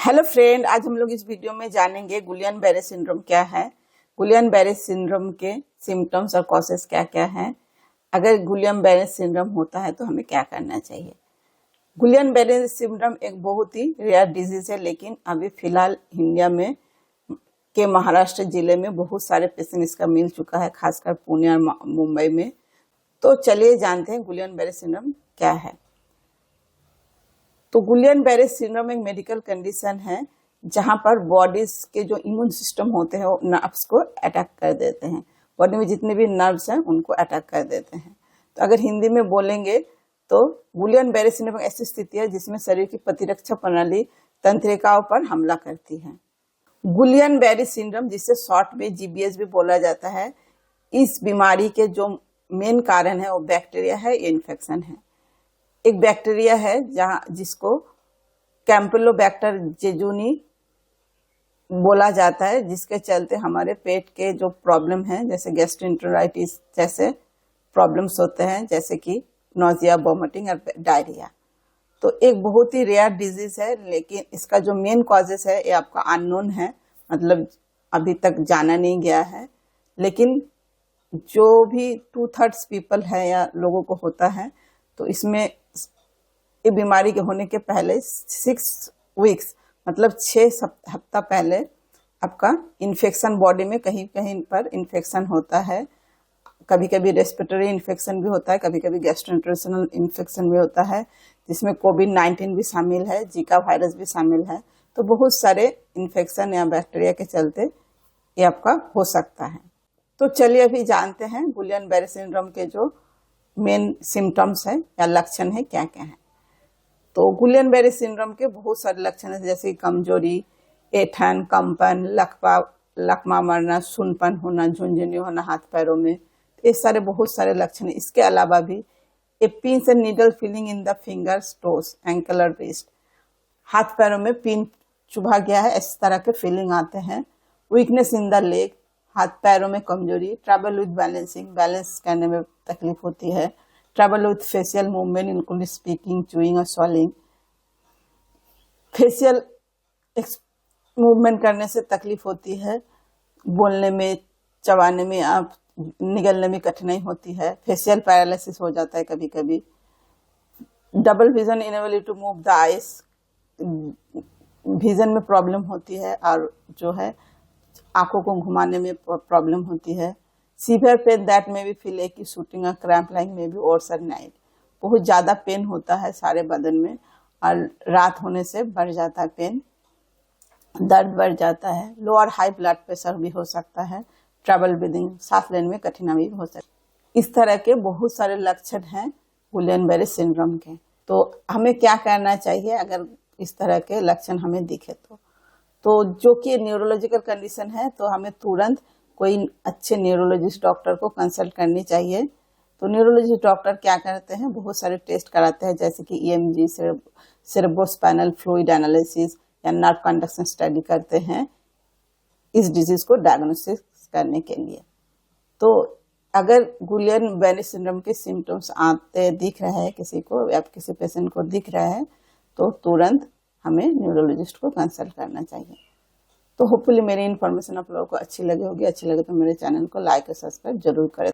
Hello friend, आज हम लोग इस वीडियो में जानेंगे गुलियन बेरे सिंड्रोम क्या है, गुलियन बेरे सिंड्रोम के सिम्टम्स और कॉजेस क्या क्या हैं। अगर गुलियन बेरे सिंड्रोम होता है तो हमें क्या करना चाहिए। गुलियन बेरे सिंड्रोम एक बहुत ही रेयर डिजीज है, लेकिन अभी फिलहाल इंडिया में के महाराष्ट्र जिले में बहुत सारे पेशेंट इसका मिल चुका है, खासकर पुणे और मुंबई में। तो चलिए जानते हैं गुलियन बेरे सिंड्रोम क्या है। तो गुलियन बेरे सिंड्रोम एक मेडिकल कंडीशन है जहां पर बॉडीज के जो इम्यून सिस्टम होते हैं वो नर्व्स को अटैक कर देते हैं। बॉडी में जितने भी नर्व्स हैं उनको अटैक कर देते हैं। तो अगर हिंदी में बोलेंगे तो गुलियन बेरे सिंड्रोम एक ऐसी स्थिति है जिसमें शरीर की प्रतिरक्षा प्रणाली तंत्रिकाओं पर हमला करती है। गुलियन बेरे सिंड्रोम, जिसे शॉर्ट में GBS भी बोला जाता है, इस बीमारी के जो मेन कारण है वो बैक्टीरिया है या इन्फेक्शन है। एक बैक्टीरिया है जिसको कैम्पलोबैक्टर जेजुनी बोला जाता है, जिसके चलते हमारे पेट के जो प्रॉब्लम है जैसे गैस्ट्रोएंटेराइटिस जैसे प्रॉब्लम्स होते हैं, जैसे कि नोजिया, वोमिटिंग और डायरिया। तो एक बहुत ही रेयर डिजीज है, लेकिन इसका जो मेन कॉजेस है ये आपका अननोन है, मतलब अभी तक जाना नहीं गया है। लेकिन जो भी 2/3 पीपल है या लोगों को होता है, तो इसमें ये बीमारी के होने के पहले 6 वीक्स मतलब 6 हफ्ता पहले आपका इन्फेक्शन बॉडी में कहीं कहीं पर इन्फेक्शन होता है। कभी कभी रेस्पिरेटरी इन्फेक्शन भी होता है, कभी कभी गैस्ट्रोइंटेस्टाइनल इन्फेक्शन भी होता है, जिसमें कोविड-19 भी शामिल है, जीका वायरस भी शामिल है। तो बहुत सारे इन्फेक्शन या बैक्टीरिया के चलते ये आपका हो सकता है। तो चलिए अभी जानते हैं गुलियन बेरे सिंड्रोम के जो मेन सिम्टम्स है या लक्षण है क्या क्या है। तो गुलियन बेरे सिंड्रोम के बहुत सारे लक्षण है, जैसे कमजोरी, ऐंठन, कंपन, लकवा मरना, सुनपन होना, झुंझुनी होना हाथ पैरों में, ये सारे बहुत सारे लक्षण है। इसके अलावा भी a pins and needle feeling in the fingers, toes, ankle और रिस्ट, हाथ पैरों में पिन चुभा गया है इस तरह के फीलिंग आते हैं। वीकनेस इन द लेग, हाथ पैरों में कमजोरी, ट्रबल विद बैलेंसिंग, बैलेंस करने में तकलीफ होती है, trouble with facial movement including speaking, chewing और स्वॉलिंग, फेशियल मूवमेंट करने से तकलीफ होती है, बोलने में, चबाने में, आप निगलने में कठिनाई होती है, फेशियल पैरालिसिस हो जाता है कभी कभी, double vision, inability to move the eyes, vision में प्रॉब्लम होती है और जो है आंखों को घुमाने में प्रॉब्लम होती है, सीवियर पेन दैट में भी फील एक शूटिंग और क्रैम्प लाइक में भी और सर नाइट, बहुत ज़्यादा पेन होता है सारे बदन में और रात होने से बढ़ जाता है पेन, दर्द बढ़ जाता है, लो और हाई ब्लड प्रेशर भी हो सकता है, ट्रबल ब्रीदिंग, सांस लेने में कठिनाई भी हो सकती है। इस तरह के बहुत सारे लक्षण हैं गुलियन बेरे सिंड्रोम के। तो हमें क्या करना चाहिए अगर इस तरह के लक्षण हमें दिखे तो जो कि न्यूरोलॉजिकल कंडीशन है तो हमें तुरंत कोई अच्छे न्यूरोलॉजिस्ट डॉक्टर को कंसल्ट करनी चाहिए। तो न्यूरोलॉजिस्ट डॉक्टर क्या करते हैं, बहुत सारे टेस्ट कराते हैं, जैसे कि EMG, सेरेब्रोस्पाइनल फ्लूइड एनालिसिस या नर्व कंडक्शन स्टडी करते हैं इस डिजीज को डायग्नोसिस करने के लिए। तो अगर गुलियन बेरे सिंड्रोम के सिम्टम्स आते दिख रहे हैं किसी को या किसी पेशेंट को दिख रहा है तो तुरंत हमें न्यूरोलॉजिस्ट को कंसल्ट करना चाहिए। तो होपफुली मेरी इन्फॉर्मेशन आप लोगों को अच्छी लगी होगी। अच्छी लगे तो मेरे चैनल को लाइक और सब्सक्राइब जरूर करें।